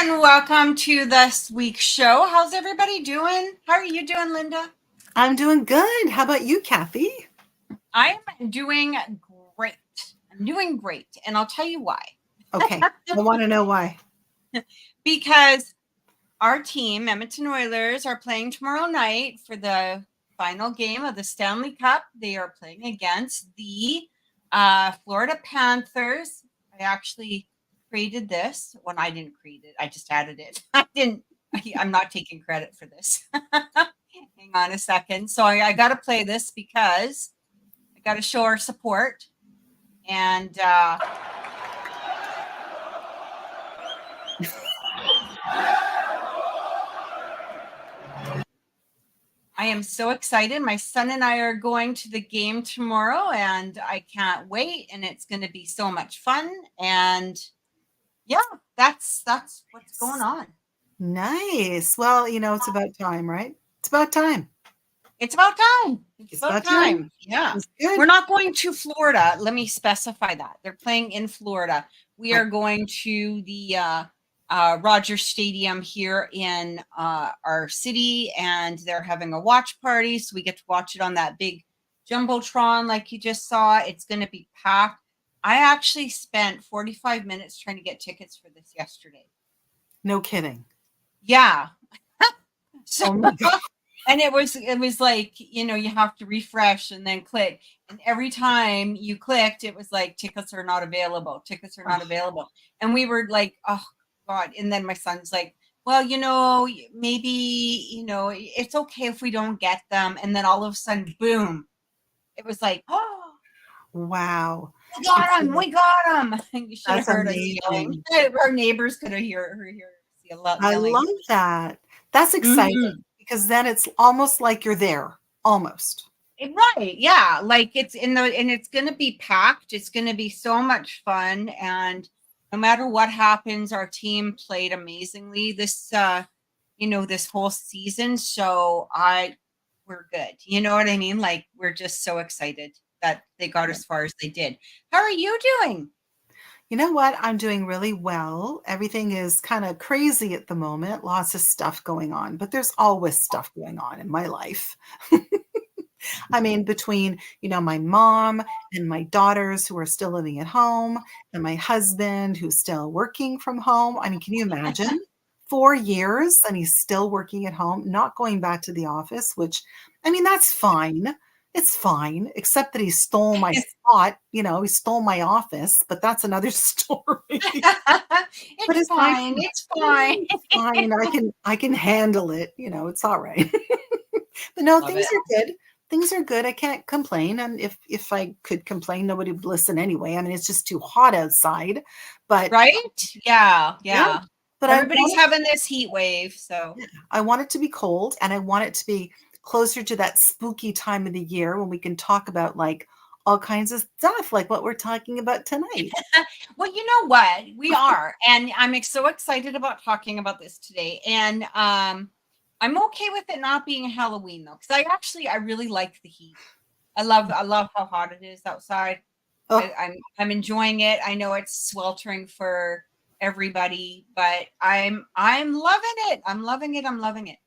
And welcome to this week's show. How's everybody doing? How are you doing, Lynda? I'm doing good. How about you, Kathy? I'm doing great. I'm doing great. And I'll tell you why. Okay. I want to know why. Because our team, Edmonton Oilers, are playing tomorrow night for the final game of the Stanley Cup. They are playing against the Florida Panthers. I actually created this. Well, I didn't create it. I just added it. I'm not taking credit for this. Hang on a second. So I got to play this because I got to show our support. And I am so excited. My son and I are going to the game tomorrow, and I can't wait. And it's going to be so much fun. And yeah, that's what's going on. Nice. Well, it's about time, right? It's about time. It's about time. It's about time. Yeah. We're not going to Florida. Let me specify that. They're playing in Florida. We are going to the Rogers Stadium here in our city, and they're having a watch party. So we get to watch it on that big Jumbotron like you just saw. It's going to be packed. I actually spent 45 minutes trying to get tickets for this yesterday. No kidding. Yeah. So, oh my God. And it was like, you have to refresh and then click. And every time you clicked, it was like, tickets are not available. Tickets are not available. And we were like, oh God. And then my son's like, well, maybe, it's okay if we don't get them. And then all of a sudden, boom, it was like, oh, wow. We got them. We got them. You should have heard us yelling. Our neighbors could have heard a lot yelling. I love that. That's exciting. Mm-hmm. Because then it's almost like you're there, almost. Right. Yeah. Like and it's going to be packed. It's going to be so much fun. And no matter what happens, our team played amazingly this whole season. So we're good. You know what I mean? Like, we're just so excited that they got as far as they did. How are you doing? You know what? I'm doing really well. Everything is kind of crazy at the moment. Lots of stuff going on, but there's always stuff going on in my life. I mean, between, my mom and my daughters who are still living at home and my husband who's still working from home. I mean, can you imagine? 4 years and he's still working at home, not going back to the office, which, I mean, that's fine. It's fine, except that he stole my spot. He stole my office, but that's another story. It's fine. It's fine. It's fine. I can handle it. It's all right. But no, things are good. Things are good. I can't complain. And if I could complain, nobody would listen anyway. I mean, it's just too hot outside. But right? Yeah. But everybody's having this heat wave. So I want it to be cold, and I want it to be closer to that spooky time of the year when we can talk about like all kinds of stuff, like what we're talking about tonight. Well, you know what? We are. And I'm so excited about talking about this today. And I'm okay with it not being Halloween though, because I really like the heat. I love how hot it is outside. Oh. I'm enjoying it. I know it's sweltering for everybody, but I'm loving it. I'm loving it.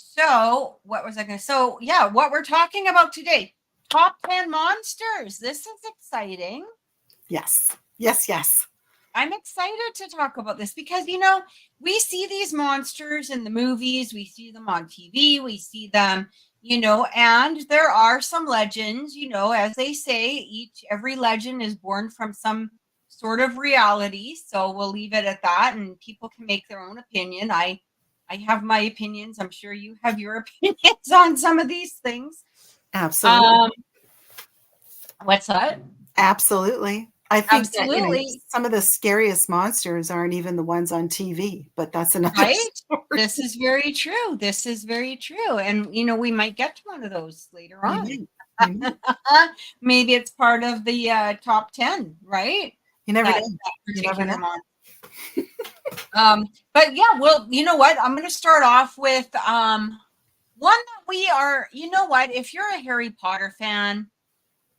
So what was I going to? So yeah, what we're talking about today: top 10 monsters. This is exciting. Yes. I'm excited to talk about this because, we see these monsters in the movies, we see them on TV, we see them, and there are some legends, as they say, every legend is born from some sort of reality. So we'll leave it at that, and people can make their own opinion. I have my opinions. I'm sure you have your opinions on some of these things. Absolutely. What's that? Absolutely. I think that, some of the scariest monsters aren't even the ones on TV, but that's another story. This is very true. And, we might get to one of those later on. Maybe it's part of the top 10, right? You never know. But yeah, well, you know what? I'm going to start off with one that we are, if you're a Harry Potter fan,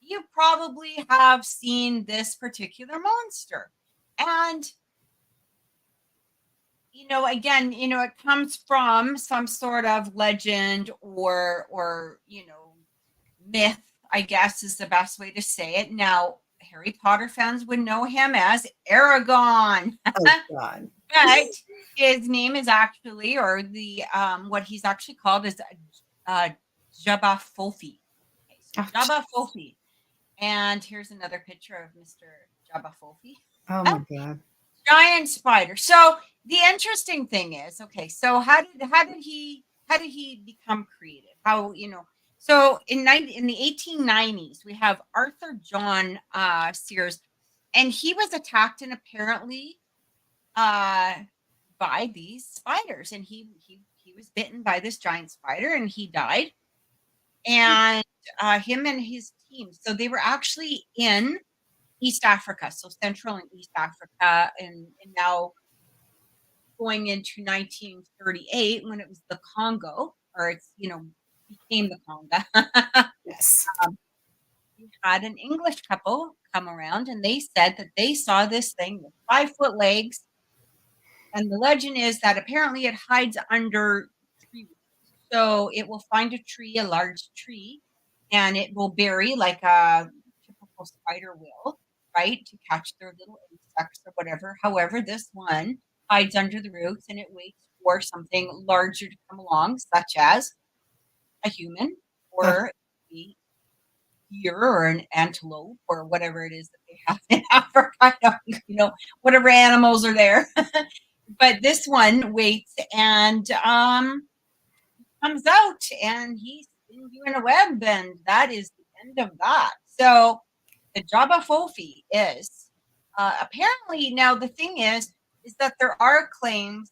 you probably have seen this particular monster. And again, it comes from some sort of legend or myth, I guess is the best way to say it. Now, Harry Potter fans would know him as Aragon. Oh God. But his name is actually, or the what he's actually called is Jabba Fofi. Okay, so Oh, Jabba Fofi. And here's another picture of Mr. Jabba Fofi. oh my God. Giant spider. So the interesting thing is, okay, so how did he become created? So in the 1890s, we have Arthur John Sears, and he was attacked and apparently uh by these spiders, and he was bitten by this giant spider and he died. And him and his team, so they were actually in East Africa, so Central and East Africa, and now going into 1938 when it was the Congo, or became the Congo. Yes. We had an English couple come around, and they said that they saw this thing with 5-foot legs, and the legend is that apparently it hides under tree roots. So it will find a large tree, and it will bury like a typical spider will, right, to catch their little insects or whatever. However, this one hides under the roots and it waits for something larger to come along, such as a human Oh, or a deer or an antelope or whatever it is that they have in Africa. I don't, whatever animals are there. But this one waits and comes out and he spins you in a web, and that is the end of that. So the Jabba Fofi is apparently, now the thing is that there are claims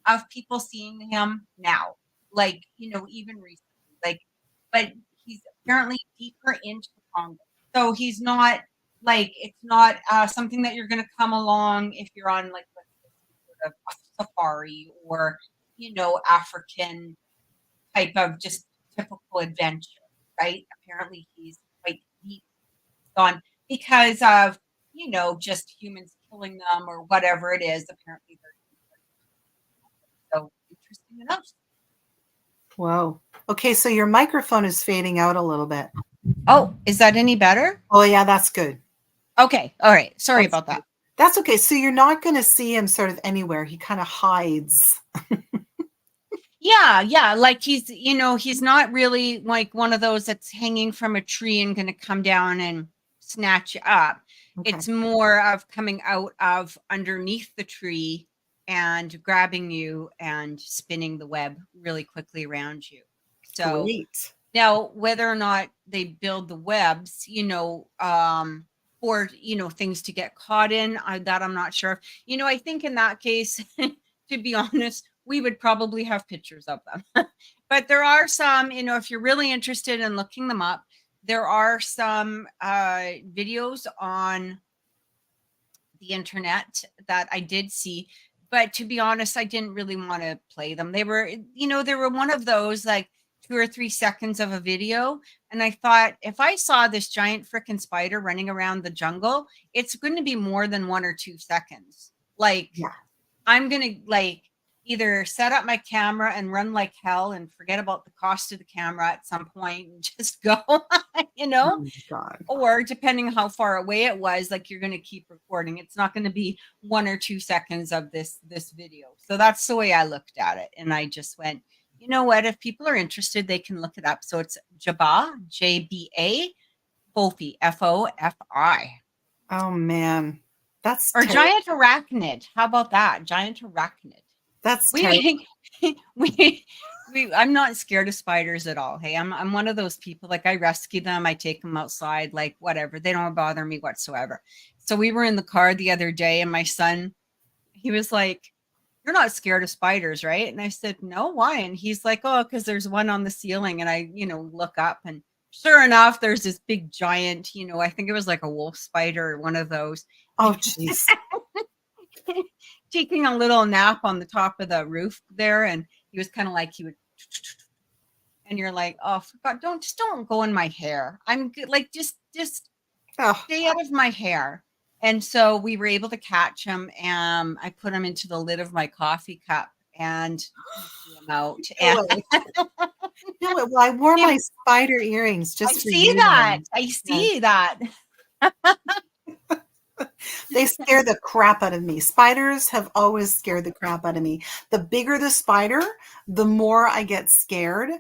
of people seeing him now, like even recently, like, but he's apparently deeper into the Congo, so he's not like, it's not something that you're going to come along if you're on, like, let's say, some sort of a safari or African type of just typical adventure, right? Apparently, he's quite deep gone because of just humans killing them or whatever it is. Apparently, they're so interesting enough. whoa. Okay, so your microphone is fading out a little bit. Oh, is that any better? Oh yeah, that's good. Okay, all right. Sorry That's about good. that. That's okay. So you're not going to see him sort of anywhere. He kind of hides. Yeah, like he's not really like one of those that's hanging from a tree and going to come down and snatch you up. Okay. It's more of coming out of underneath the tree and grabbing you and spinning the web really quickly around you. So Great. now, whether or not they build the webs, for things to get caught in, that I'm not sure. I think in that case, to be honest, we would probably have pictures of them. But there are some, if you're really interested in looking them up, there are some videos on the internet that I did see. But to be honest, I didn't really want to play them. They were one of those like 2 or 3 seconds of a video. And I thought, if I saw this giant freaking spider running around the jungle, it's going to be more than 1 or 2 seconds. Like, Yeah. I'm going to like either set up my camera and run like hell and forget about the cost of the camera at some point and just go, Oh my God. or depending on how far away it was, like, you're going to keep recording. It's not going to be 1 or 2 seconds of this video. So that's the way I looked at it. And I just went, you know what, if people are interested, they can look it up. So it's Jabba, Jba, Fofi, Fofi. Oh man. That's Or terrible. giant arachnid. How about that? Giant arachnid. That's terrible. we I'm not scared of spiders at all. Hey, I'm one of those people, like, I rescue them, I take them outside, like, whatever. They don't bother me whatsoever. So we were in the car the other day and my son, he was like, "You're not scared of spiders, right?" And I said, "No, why?" And he's like, "Oh, because there's one on the ceiling." And I, look up, and sure enough, there's this big giant, I think it was like a wolf spider or one of those. Oh jeez. Taking a little nap on the top of the roof there, and he was kind of like, he would, and you're like, "Oh, for God, don't go in my hair. I'm good. Like, just Oh, stay out of my hair." And so we were able to catch him, and I put him into the lid of my coffee cup, and he flew him out. No And way. No way. Well, I wore my spider earrings I just for see you that. then. I Yes. see that. They scare the crap out of me. Spiders have always scared the crap out of me. The bigger the spider, the more I get scared.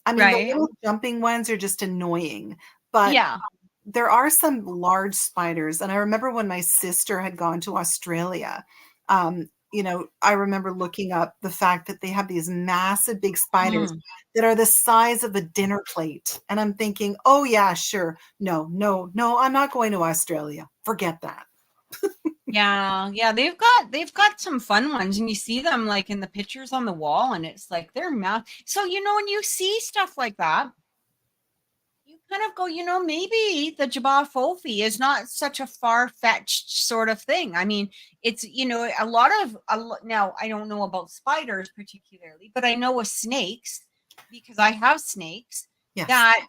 I mean, the Right. little jumping ones are just annoying, but Yeah. there are some large spiders. And I remember when my sister had gone to Australia, I remember looking up the fact that they have these massive big spiders Mm. that are the size of a dinner plate. And I'm thinking, oh yeah, sure. No, no, no, I'm not going to Australia. Forget that. Yeah, yeah, they've got some fun ones, and you see them like in the pictures on the wall, and it's like they're so when you see stuff like that, you kind of go, maybe the Jabba Fofi is not such a far-fetched sort of thing. I mean, it's now I don't know about spiders particularly, but I know with snakes, because I have snakes, Yes. that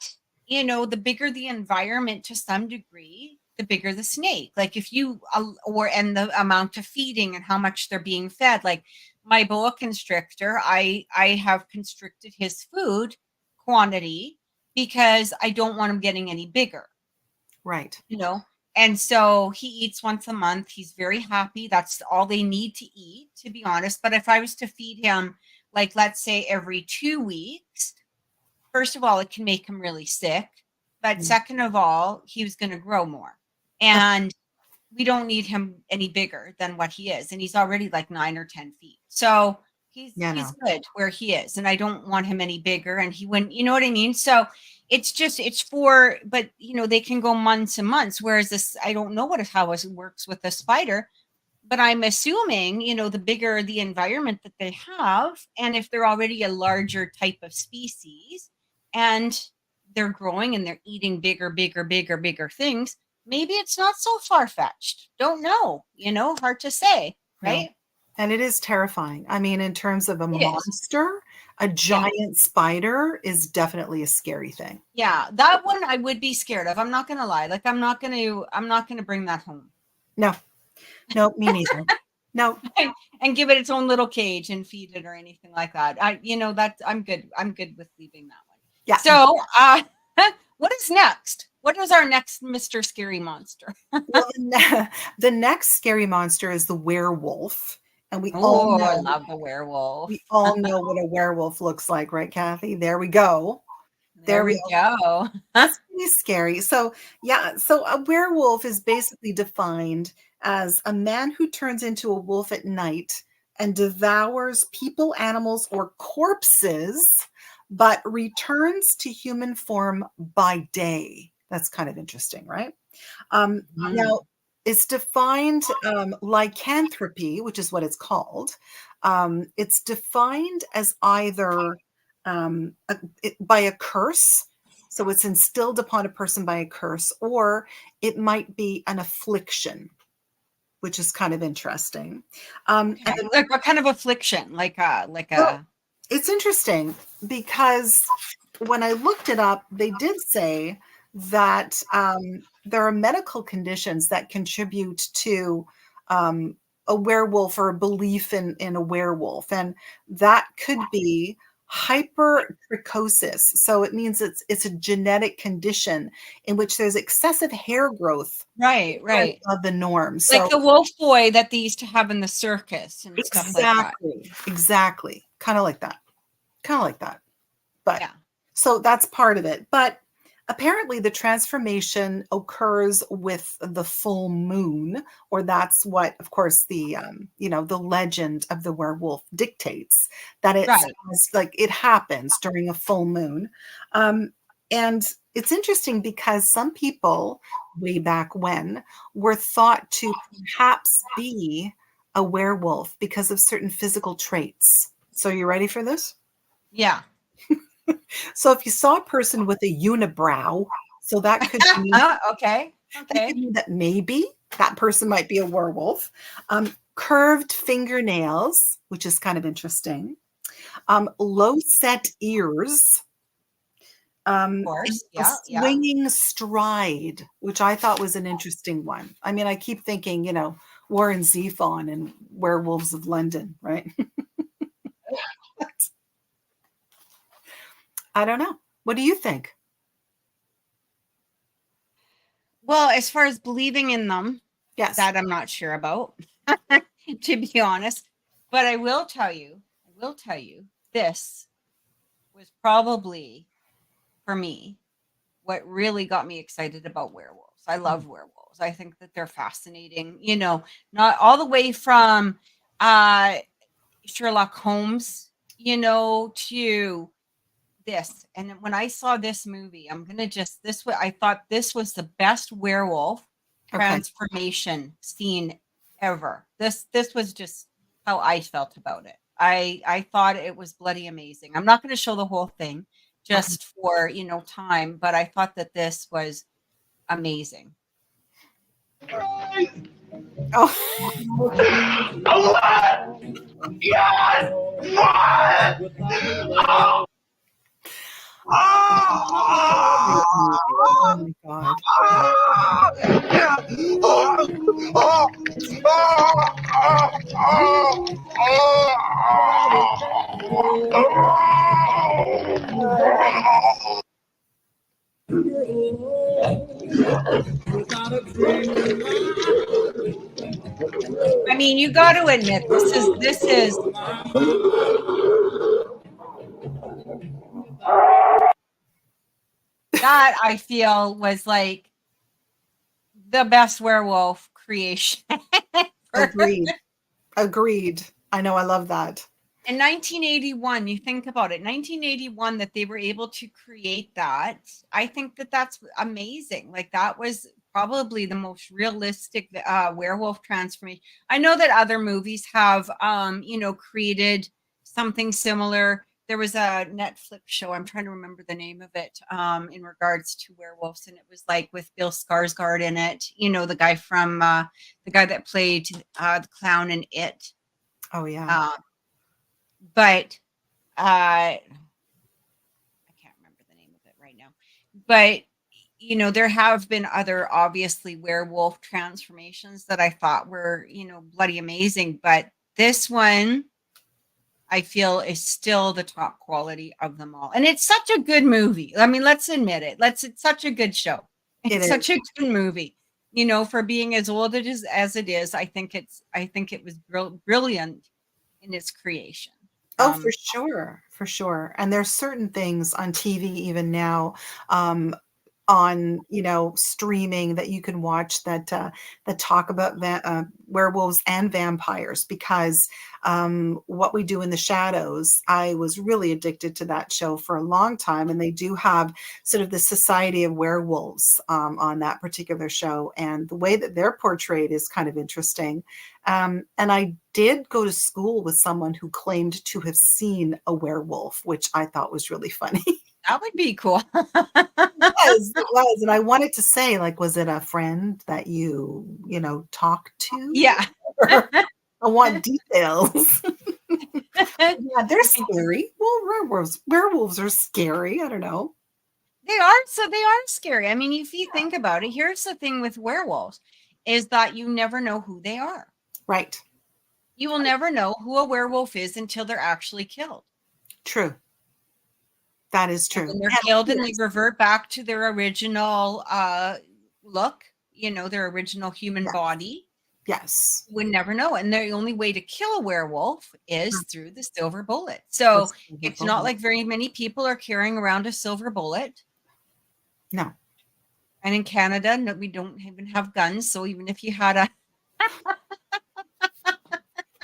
the bigger the environment to some degree, the bigger the snake. Like if you and the amount of feeding and how much they're being fed. Like my boa constrictor, I have constricted his food quantity because I don't want him getting any bigger. Right. And so he eats once a month. He's very happy. That's all they need to eat, to be honest. But if I was to feed him, like, let's say every 2 weeks, first of all, it can make him really sick. But second of all, he was going to grow more. And we don't need him any bigger than what he is. And he's already like 9 or 10 feet. So he's good where he is. And I don't want him any bigger. And he wouldn't, you know what I mean? So but they can go months and months. Whereas this, I don't know how it works with a spider, but I'm assuming, the bigger the environment that they have, and if they're already a larger type of species and they're growing and they're eating bigger things, maybe it's not so far-fetched. Don't know, hard to say, right? No. And it is terrifying. I mean, in terms of a monster, a giant spider is definitely a scary thing. Yeah, that one I would be scared of. I'm not going to lie. Like I'm not going to bring that home. No, me neither. No. And give it its own little cage and feed it or anything like that. I'm good. I'm good with leaving that one. Yeah. So, what is next? What is our next Mr. Scary Monster? Well, the next scary monster is the werewolf. And we I love the werewolf. We all know what a werewolf looks like, right, Kathy? There we go. There we go. That's pretty scary. So, so a werewolf is basically defined as a man who turns into a wolf at night and devours people, animals, or corpses, but returns to human form by day. That's kind of interesting, right? Now, it's defined lycanthropy, which is what it's called. It's defined as either by a curse, so it's instilled upon a person by a curse, or it might be an affliction, which is kind of interesting. And like what kind of affliction? It's interesting because when I looked it up, they did say that there are medical conditions that contribute to a werewolf or a belief in a werewolf, and that could be hypertrichosis. So it means it's a genetic condition in which there's excessive hair growth, right, of the norm. Like so the wolf boy that they used to have in the circus and stuff like that. Exactly, kind of like that. But yeah. So that's part of it. But apparently the transformation occurs with the full moon, or that's what, of course, the the legend of the werewolf dictates, that it happens during a full moon. And it's interesting because some people way back when were thought to perhaps be a werewolf because of certain physical traits. So you ready for this? Yeah. So if you saw a person with a unibrow, so that could mean okay. That could mean that maybe that person might be a werewolf. Curved fingernails, which is kind of interesting. Low set ears. Of course. A Yeah. Yeah. Swinging Stride, which I thought was an interesting one. I mean, I keep thinking, Warren Zevon and Werewolves of London, right? I don't know. What do you think? Well, as far as believing in them, Yes. that I'm not sure about, to be honest. But I will tell you, this was probably for me what really got me excited about werewolves. I love werewolves. I think that they're fascinating, not all the way from Sherlock Holmes, to this. And when I saw this movie, I thought this was the best werewolf Okay. transformation scene ever. This was just how I felt about it. I thought it was bloody amazing. I'm not going to show the whole thing just for, time, but I thought that this was amazing. Oh, oh my God. I mean, you got to admit this is that I feel was like the best werewolf creation. Agreed. Agreed. I know. I love that. In 1981, you think about it, 1981, that they were able to create that. I think that that's amazing. Like, that was probably the most realistic werewolf transformation. I know that other movies have, created something similar. There was a Netflix show, I'm trying to remember the name of it, in regards to werewolves, and it was like with Bill Skarsgård in it. The guy from the guy that played the clown in It. Oh, yeah. But I can't remember the name of it right now. But there have been other obviously werewolf transformations that I thought were, bloody amazing. But this one I feel is still the top quality of them all. And it's such a good movie. I mean, let's admit it. It's such a good show. It's such a good movie. For being as old as it is, I think it was brilliant in its creation. Oh, for sure. For sure. And there's certain things on TV even now, on streaming that you can watch that talk about werewolves and vampires, because What We Do in the Shadows, I was really addicted to that show for a long time, and they do have sort of the Society of Werewolves on that particular show, and the way that they're portrayed is kind of interesting. And I did go to school with someone who claimed to have seen a werewolf, which I thought was really funny. That would be cool. It was. And I wanted to say, like, was it a friend that you talked to? Yeah. I want details. Yeah, they're scary. Well, werewolves are scary. I don't know. They are. So they are scary. I mean, if you think about it, here's the thing with werewolves is that you never know who they are. Right. You will never know who a werewolf is until they're actually killed. True. That is true. And when they're killed and they revert back to their original look, their original human body. Yes. You would never know. And the only way to kill a werewolf is through the silver bullet. So it's not like very many people are carrying around a silver bullet. No. And in Canada, no, we don't even have guns. So even if you had a...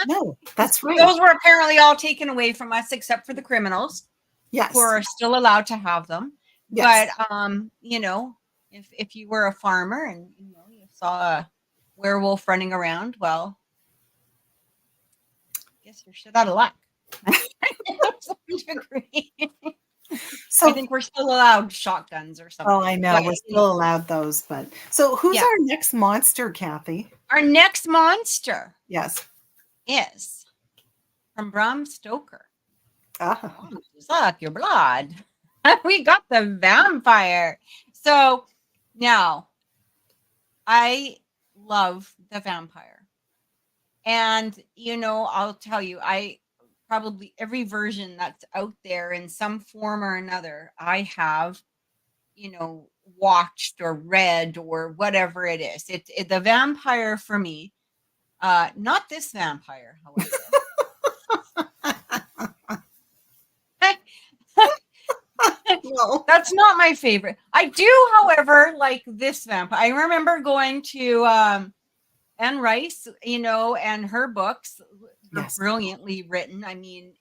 No, that's right. Those were apparently all taken away from us except for the criminals. Yes. Who are still allowed to have them. Yes. But, if you were a farmer and, you saw a werewolf running around, well, I guess you're shit out of luck. So I think we're still allowed shotguns or something. Oh, I know. We're still allowed those, but so who's our next monster, Kathy? Our next monster. Yes. Is from Bram Stoker. Oh. Suck your blood. we got the vampire. So now I love the vampire. And, I'll tell you, I probably every version that's out there in some form or another, I have, watched or read or whatever it is. The vampire for me, not this vampire, however. No. That's not my favorite. I do, however, like this vampire. I remember going to Anne Rice, and her books were Yes. brilliantly written. I mean,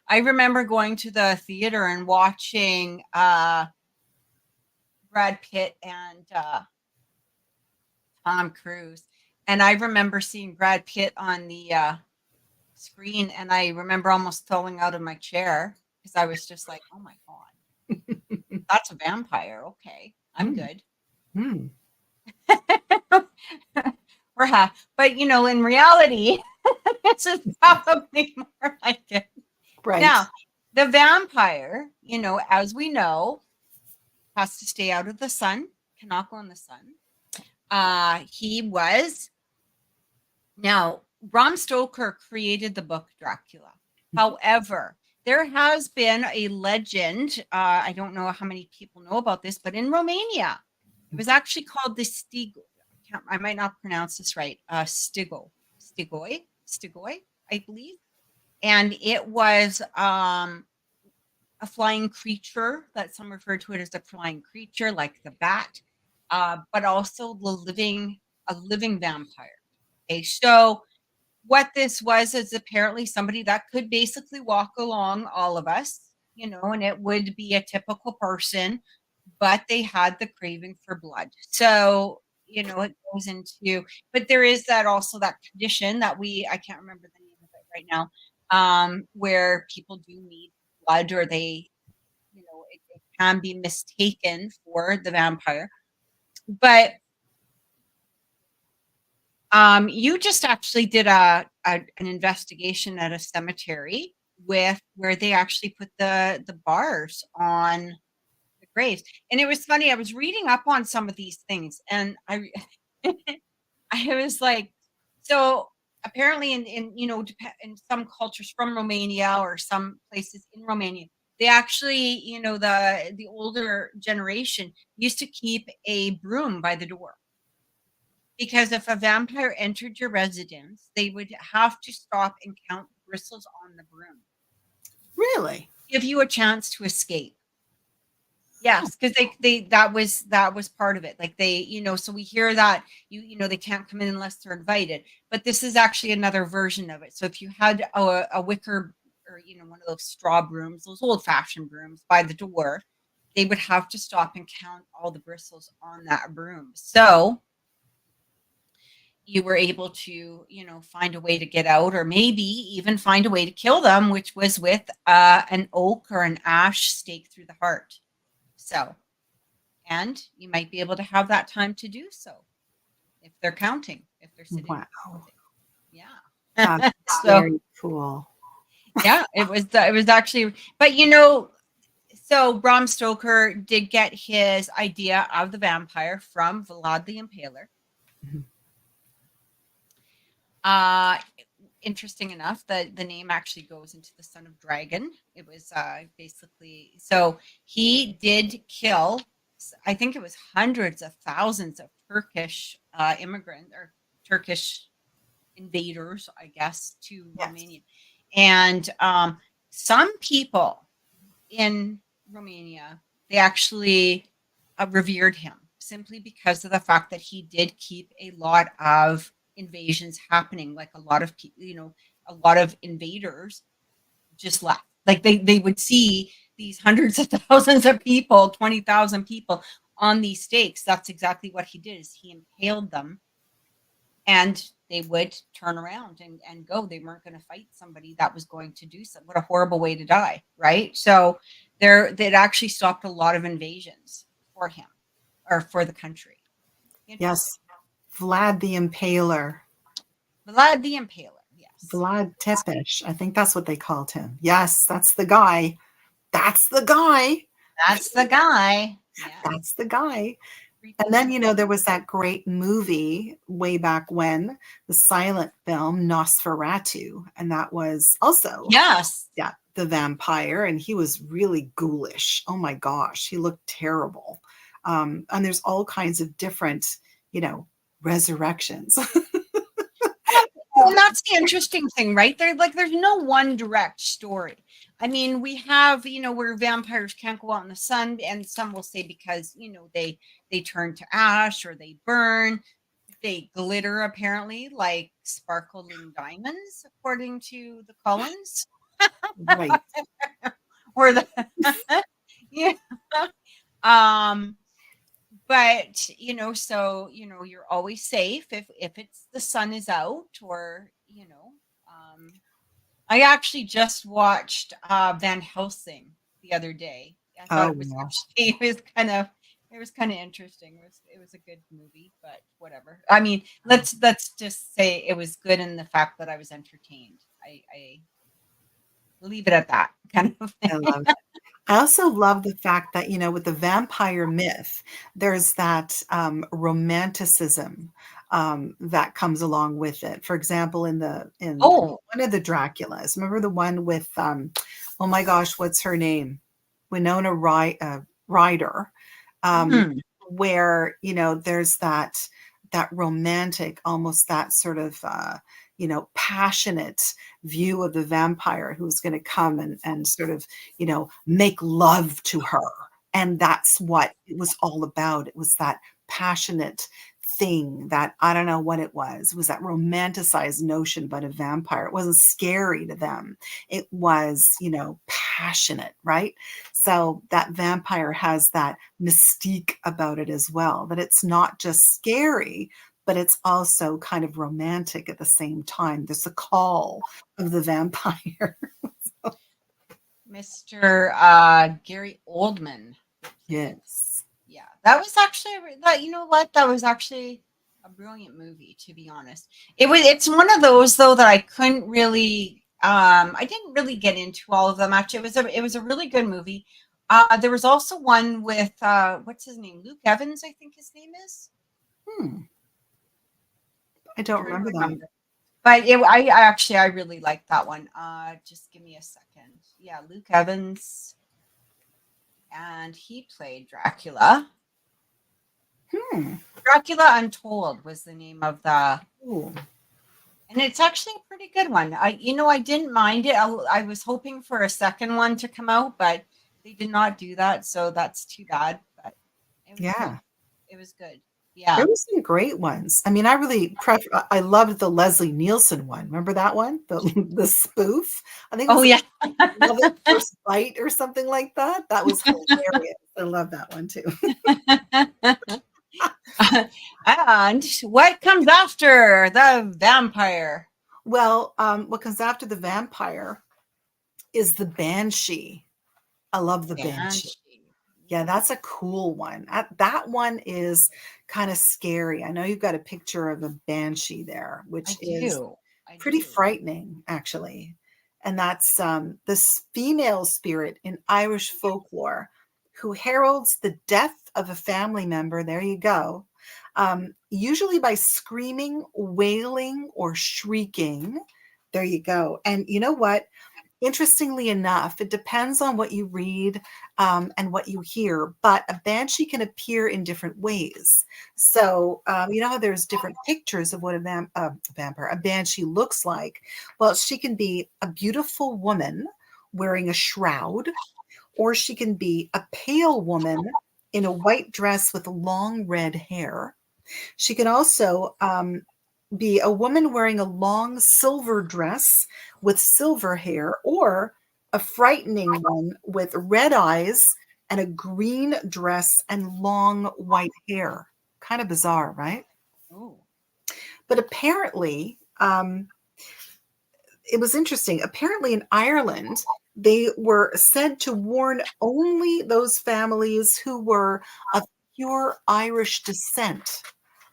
I remember going to the theater and watching Brad Pitt and Tom Cruise. And I remember seeing Brad Pitt on the screen, and I remember almost falling out of my chair because I was just like, oh my God, that's a vampire. Okay, I'm good. Mm. We're half, but in reality, this is probably more like it. Right. Now, the vampire, as we know, has to stay out of the sun, cannot go in the sun. He was now Bram Stoker created the book Dracula. However, there has been a legend. I don't know how many people know about this, but in Romania, it was actually called the Stigo. I might not pronounce this right. Stigoi, I believe. And it was a flying creature that some refer to it as a flying creature, like the bat, but also a living vampire. Okay, so what this was is apparently somebody that could basically walk along all of us, and it would be a typical person, but they had the craving for blood. So, it goes into, but there is that condition that I can't remember the name of it right now, where people do need blood, or they, it can be mistaken for the vampire. But you just actually did an investigation at a cemetery where they actually put the bars on the graves, and it was funny. I was reading up on some of these things, and I I was like, so apparently in some cultures from Romania or some places in Romania, they actually, the older generation used to keep a broom by the door. Because if a vampire entered your residence, they would have to stop and count bristles on the broom. Really? Give you a chance to escape. Yes, because that was part of it. Like so we hear that they can't come in unless they're invited. But this is actually another version of it. So if you had a wicker or one of those straw brooms, those old-fashioned brooms by the door, they would have to stop and count all the bristles on that broom. So you were able to, find a way to get out, or maybe even find a way to kill them, which was with an oak or an ash stake through the heart. So, and you might be able to have that time to do so if they're counting, if they're sitting. Wow. Yeah. That's So, very cool. Yeah, it was actually, but so Bram Stoker did get his idea of the vampire from Vlad the Impaler. Interesting enough, the name actually goes into the son of dragon. It was basically, so he did kill, I think it was hundreds of thousands of Turkish immigrants or Turkish invaders, I guess, to Romania. And some people in Romania, they actually revered him simply because of the fact that he did keep a lot of invasions happening. Like a lot of people, a lot of invaders just left. Like they would see these hundreds of thousands of people, 20,000 people on these stakes. That's exactly what he did, is he impaled them, and they would turn around and go. They weren't going to fight somebody that was going to do something. What a horrible way to die, right? So that actually stopped a lot of invasions for him, or for the country. Yes. Vlad the Impaler. Vlad the Impaler, yes. Vlad Tepes. I think that's what they called him. Yes, that's the guy. That's the guy. That's the guy. Yeah. That's the guy. And Creepy then, Santa. there was that great movie way back when, the silent film Nosferatu, and that was also, Yes. yeah, the vampire, and he was really ghoulish. Oh my gosh, he looked terrible. And there's all kinds of different, resurrections. Well, that's the interesting thing, right? There's no one direct story. I mean, we have, where vampires can't go out in the sun, and some will say because, they turn to ash or they burn, they glitter apparently like sparkling diamonds, according to the Collins. Right. Or the yeah. Um, but so you're always safe if it's the sun is out, or um I actually just watched Van Helsing the other day. I thought Oh, it was yeah. actually it was kind of interesting. It was a good movie, but whatever. I mean, let's just say it was good in the fact that I was entertained. I leave it at that kind of I thing. love it. I also love the fact that, with the vampire myth, there's that romanticism that comes along with it. For example, in Oh, one of the Draculas, remember the one with, oh my gosh, what's her name? Winona Ryder, um, mhm. where, there's that romantic, almost that sort of, passionate view of the vampire who's going to come and sort of, make love to her. And that's what it was all about. It was that passionate thing that, I don't know what it was. It was that romanticized notion about a vampire. It wasn't scary to them. It was, passionate, right? So that vampire has that mystique about it as well, that it's not just scary, but it's also kind of romantic at the same time. There's a call of the vampire. Mr. Gary Oldman who played. Yes. Yeah, that was actually that. You know what? That was actually a brilliant movie. To be honest, It's one of those though that I couldn't really. I didn't really get into all of them. Actually, it was a really good movie. There was also one with what's his name? Luke Evans, I think his name is. Hmm. I I'm don't trying to remember that. remember. But I really liked that one. Just give me a second. Yeah, Luke Evans, and he played Dracula. Hmm. Dracula Untold was the name of the, Ooh. and it's actually a pretty good one. I didn't mind it. I was hoping for a second one to come out, but they did not do that, so that's too bad. But it was good. Yeah. It was good. There Yeah. were some great ones. I mean, I loved the Leslie Nielsen one. Remember that one? The spoof? I think it Oh was yeah. Love at First Bite or something like that. That was hilarious. I love that one too. And what comes after the vampire? Well, what comes after the vampire is the banshee. I love the banshee. Banshee. Yeah, that's a cool one. That one is kind of scary. I know you've got a picture of a banshee there, which I is do. I pretty do. frightening, actually. And that's this female spirit in Irish folklore who heralds the death of a family member. There you go. Usually by screaming, wailing, or shrieking. There you go. And you know what? Interestingly enough, it depends on what you read and what you hear, but a banshee can appear in different ways. So, you know how there's different pictures of what a banshee looks like? Well, she can be a beautiful woman wearing a shroud, or she can be a pale woman in a white dress with long red hair. She can also be a woman wearing a long silver dress with silver hair, or a frightening one with red eyes and a green dress and long white hair. Kind of bizarre, right? Oh. But apparently, it was interesting. Apparently, in Ireland, they were said to warn only those families who were of pure Irish descent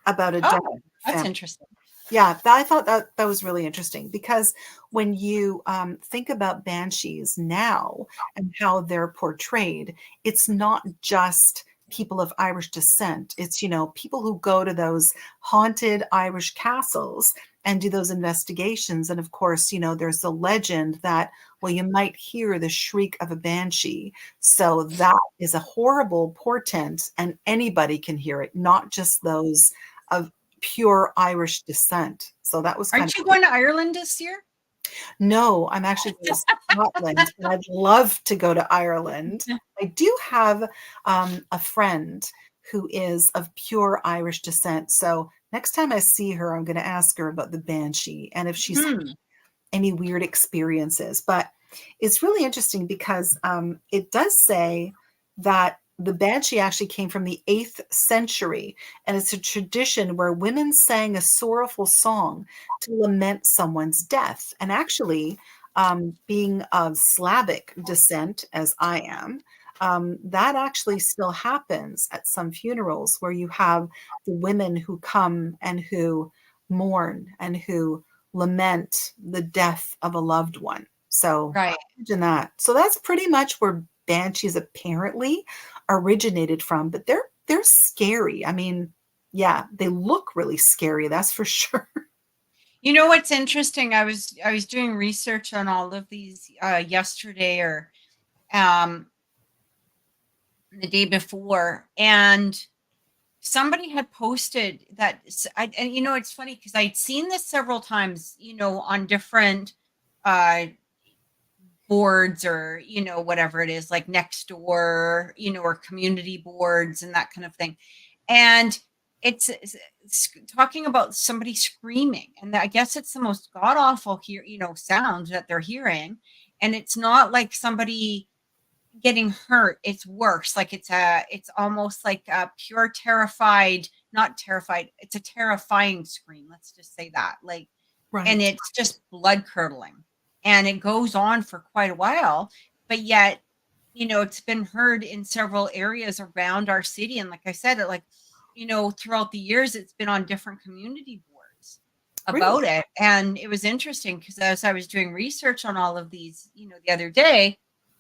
about a death Oh, that's family. interesting. Yeah, I thought that was really interesting because when you think about banshees now and how they're portrayed, it's not just people of Irish descent. It's, people who go to those haunted Irish castles and do those investigations. And of course, there's the legend that, well, you might hear the shriek of a banshee. So that is a horrible portent, and anybody can hear it, not just those of pure Irish descent. So that was kind Aren't of you cool. going to Ireland this year? No, I'm actually going to Scotland, but I'd love to go to Ireland. I do have a friend who is of pure Irish descent. So next time I see her, I'm going to ask her about the banshee and if she's Hmm. any weird experiences. But it's really interesting because it does say that the banshee actually came from the 8th century, and it's a tradition where women sang a sorrowful song to lament someone's death. And actually, being of Slavic descent, as I am, that actually still happens at some funerals where you have the women who come and who mourn and who lament the death of a loved one. So Right. imagine that. So that's pretty much where banshees apparently originated from, but they're scary. I mean, yeah, they look really scary, that's for sure. You know what's interesting? I was doing research on all of these yesterday or um, the day before, and somebody had posted that. And it's funny because I'd seen this several times, on different uh, boards or whatever it is, like next door, or community boards and that kind of thing, and it's talking about somebody screaming, and I guess it's the most god awful sound that they're hearing, and it's not like somebody getting hurt. It's worse, like it's almost like a pure terrified, not terrified, it's a terrifying scream, let's just say that, like, and Right. it's just blood curdling, and it goes on for quite a while, but yet it's been heard in several areas around our city, and like I said, it like throughout the years it's been on different community boards Really? about it, and it was interesting because as I was doing research on all of these the other day,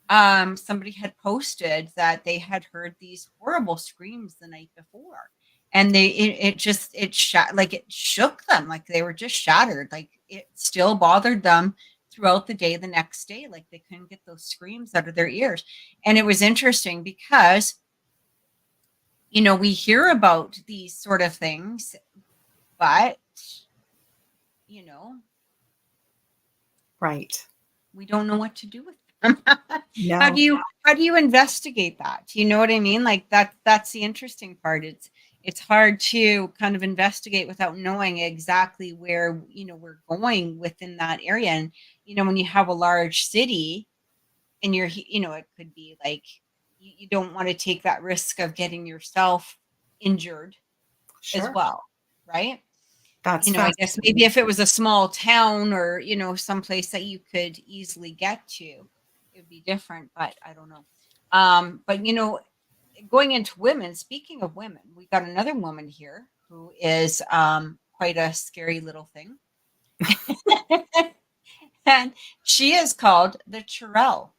somebody had posted that they had heard these horrible screams the night before, and like it shook them, like they were just shattered, like it still bothered them throughout the day the next day, like they couldn't get those screams out of their ears. And it was interesting because we hear about these sort of things, but you know Right. we don't know what to do with them. how No, do you how do you investigate that? You know what I mean? Like that's the interesting part. It's hard to kind of investigate without knowing exactly where we're going within that area. And when you have a large city and it could be like you don't want to take that risk of getting yourself injured as sure. well, right? That's I guess maybe fascinating. if it was a small town or, someplace that you could easily get to, it would be different, but I don't know. But going into women, speaking of women, we got another woman here who is quite a scary little thing. And she is called the Churel.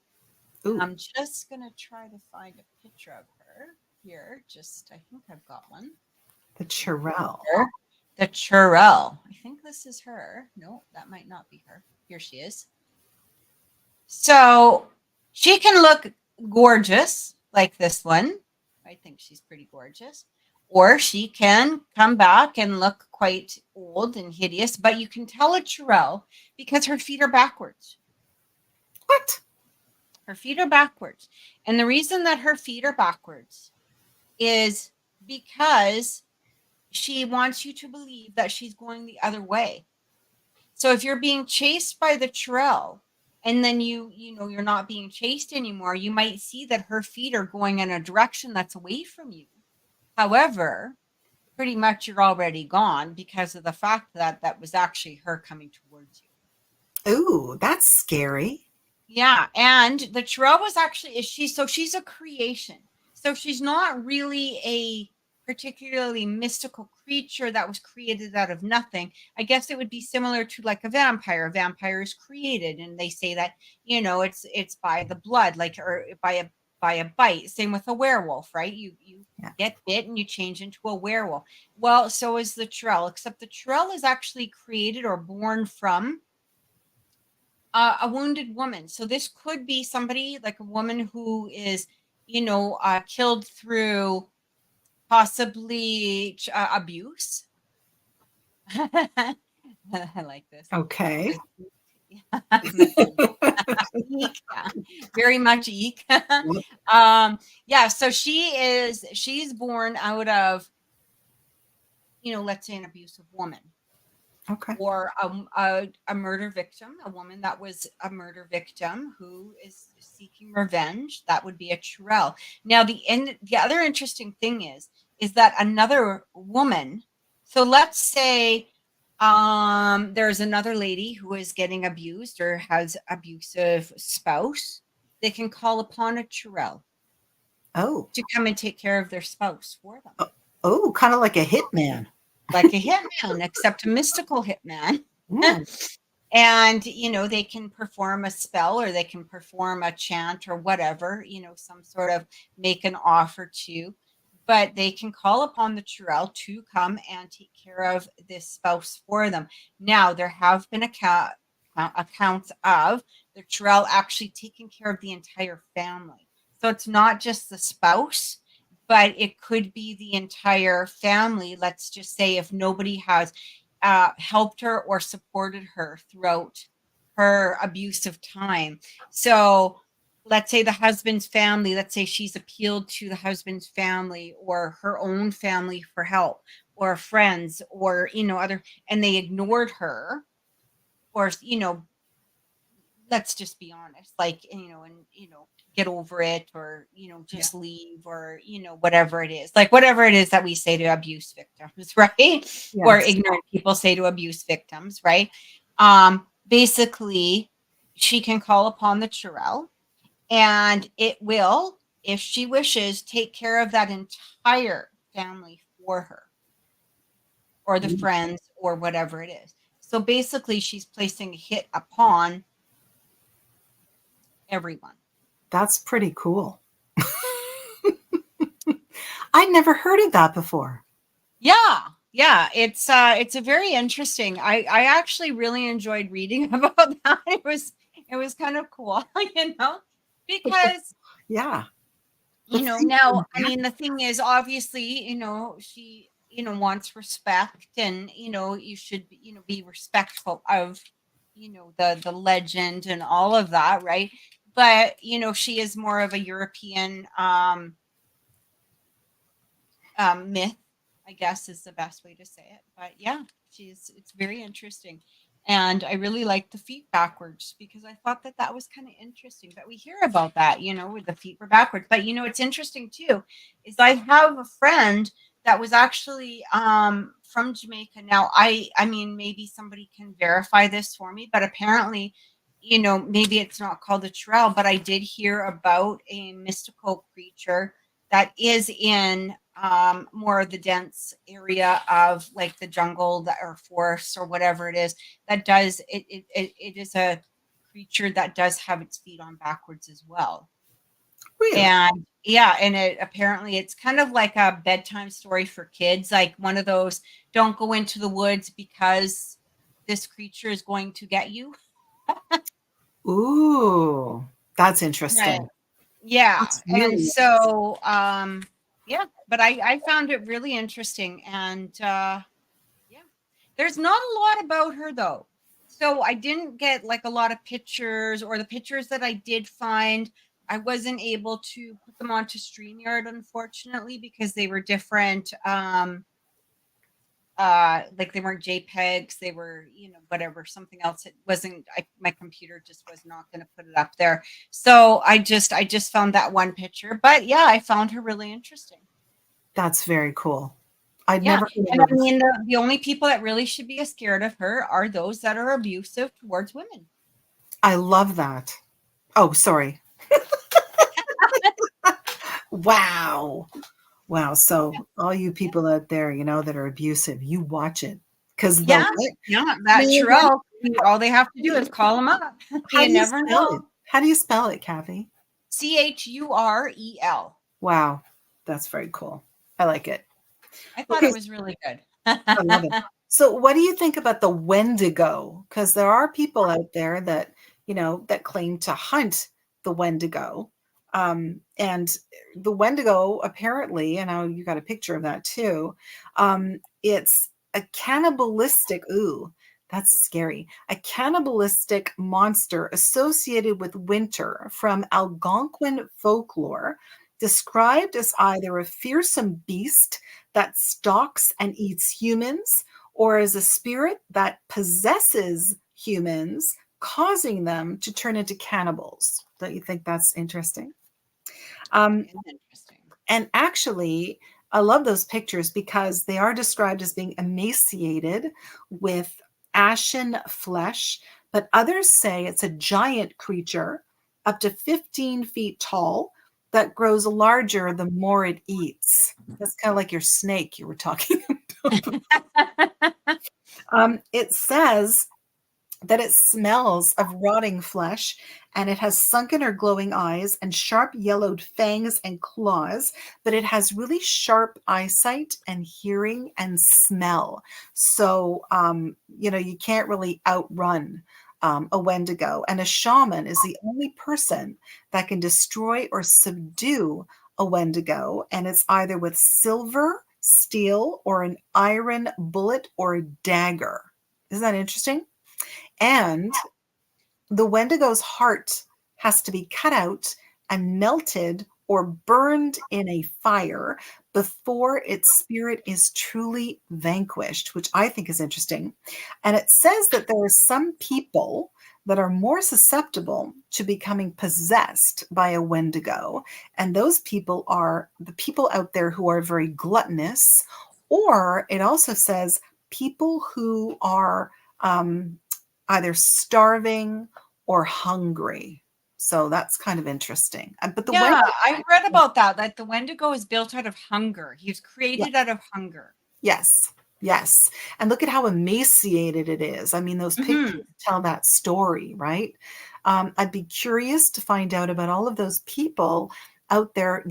And Ooh, I'm just gonna try to find a picture of her here. Just I think I've got one. the Chirel. Her. The Churel. I think this is her. No, that might not be her. Here she is. So she can look gorgeous like this one. I think she's pretty gorgeous. Or she can come back and look quite old and hideous, but you can tell a Churel because her feet are backwards. What? Her feet are backwards. And the reason that her feet are backwards is because she wants you to believe that she's going the other way. So if you're being chased by the trail and then you're not being chased anymore, you might see that her feet are going in a direction that's away from you. However, pretty much you're already gone because of the fact that that was actually her coming towards you. Ooh, that's scary. Yeah, and the trail was actually she's a creation. So she's not really particularly mystical creature that was created out of nothing, I guess it would be similar to like a vampire. A vampire is created, and they say that, it's by the blood, like, or by a bite. Same with a werewolf, right? You Yeah. get bit and you change into a werewolf. Well, so is the Trell, except the Trell is actually created or born from a wounded woman. So this could be somebody like a woman who is, killed through possibly abuse. I like this. Okay. Eek, yeah. Very much eek. Yeah, so she's born out of, let's say an abusive woman. Okay. Or a murder victim, a woman that was a murder victim who is seeking revenge. That would be a Trell. Now, the other interesting thing is that another woman. So let's say there's another lady who is getting abused or has abusive spouse. They can call upon a Trell Oh. to come and take care of their spouse for them. Oh, kind of like a hitman. Like a hitman, except a mystical hitman. Mm. And they can perform a spell, or they can perform a chant or whatever, some sort of make an offer to, but they can call upon the Trell to come and take care of this spouse for them. Now, there have been accounts of the Trell actually taking care of the entire family. So it's not just the spouse, but it could be the entire family. Let's just say if nobody has helped her or supported her throughout her abusive time. So let's say the husband's family, let's say she's appealed to the husband's family or her own family for help, or friends, or other, and they ignored her, or let's just be honest, like, get over it, or just leave, or whatever it is, like whatever it is that we say to abuse victims, right? Yes. Or ignorant people say to abuse victims, right? Basically, she can call upon the Trell, and it will, if she wishes, take care of that entire family for her, or the friends, or whatever it is. So basically, she's placing a hit upon everyone. That's pretty cool. I'd never heard of that before. Yeah, it's a very interesting. I actually really enjoyed reading about that. It was kind of cool, because Yeah. now, I mean, the thing is, obviously, she wants respect, and you should be respectful of the legend and all of that, right? But she is more of a European myth, I guess, is the best way to say it. But yeah, it's very interesting. And I really like the feet backwards, because I thought that was kind of interesting that we hear about that, with the feet were backwards. But it's interesting too, is I have a friend that was actually from Jamaica. Now, I mean, maybe somebody can verify this for me, but apparently, maybe it's not called a Trell, but I did hear about a mystical creature that is in more of the dense area of like the jungle or forest or whatever it is, that does it is a creature that does have its feet on backwards as well. Really? And yeah, and it's kind of like a bedtime story for kids, like one of those, don't go into the woods because this creature is going to get you. Ooh, that's Right. interesting. Yeah. That's And really so yeah, but I found it really interesting. And yeah, there's not a lot about her though. So I didn't get like a lot of pictures, or the pictures that I did find, I wasn't able to put them onto StreamYard, unfortunately, because they were different. Like they weren't JPEGs, they were, whatever, something else. It wasn't, my computer just was not going to put it up there. So I just found that one picture. But yeah, I found her really interesting. That's very cool. I'd Yeah. never heard of And I her. mean, the only people that really should be scared of her are those that are abusive towards women. I love that. Oh, sorry. Wow. Wow. So all you people out there, that are abusive, you watch it because Yeah, yeah, that's true. All they have to do is call them up. How You do you never spell it? know. How do you spell it, Kathy? Churel. Wow. That's very cool. I like it. I thought Okay. it was really good. I love it. So what do you think about the Wendigo? Because there are people out there that, that claim to hunt the Wendigo. And the Wendigo, apparently, and now you got a picture of that too. It's a cannibalistic, ooh, that's scary. A cannibalistic monster associated with winter from Algonquin folklore, described as either a fearsome beast that stalks and eats humans, or as a spirit that possesses humans, causing them to turn into cannibals. Don't you think that's interesting? Um, Interesting. and actually, I love those pictures because they are described as being emaciated with ashen flesh, but others say it's a giant creature up to 15 feet tall that grows larger the more it eats. That's kind of like your snake you were talking about. It says that it smells of rotting flesh and it has sunken or glowing eyes and sharp yellowed fangs and claws, but it has really sharp eyesight and hearing and smell. So, you can't really outrun a Wendigo. And a shaman is the only person that can destroy or subdue a Wendigo. And it's either with silver, steel, or an iron bullet or a dagger. Isn't that interesting? And the Wendigo's heart has to be cut out and melted or burned in a fire before its spirit is truly vanquished, which I think is interesting. And it says that there are some people that are more susceptible to becoming possessed by a Wendigo. And those people are the people out there who are very gluttonous, or it also says people who are either starving or hungry. So that's kind of interesting. But the Yeah, Wendigo, I read about that. That the Wendigo is built out of hunger. He's yeah, created out of hunger. yes, yes. And look at how emaciated it is. I mean, those pictures tell that story, right? I'd be curious to find out about all of those people out there,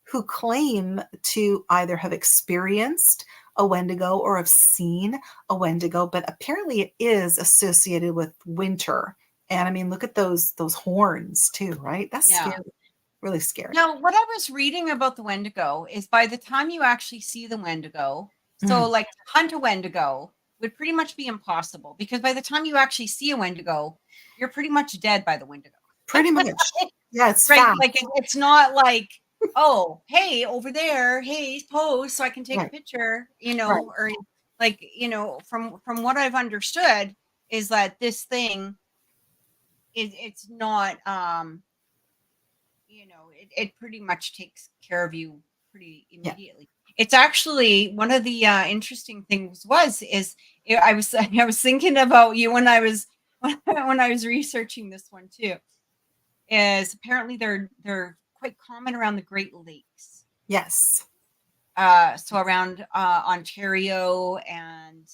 who claim to either have experienced a Wendigo or have seen a Wendigo, but apparently it is associated with winter. And I mean, look at those horns too, right? That's Yeah. scary, really scary. Now, what I was reading about the Wendigo is by the time you actually see the Wendigo, so like to hunt a Wendigo would pretty much be impossible because by the time you actually see a Wendigo, you're pretty much dead by the Wendigo. Pretty much. Yeah, it's Right. fast. Like it's not like, oh, hey, over there, hey, pose so I can take a Right, picture, right. or like, from what I've understood is that this thing it's not it pretty much takes care of you pretty Yeah. immediately. It's actually one of the interesting things I was I was thinking about you when I was when I was researching this one too. Is apparently they're quite common around the Great Lakes. Yes. So around Ontario and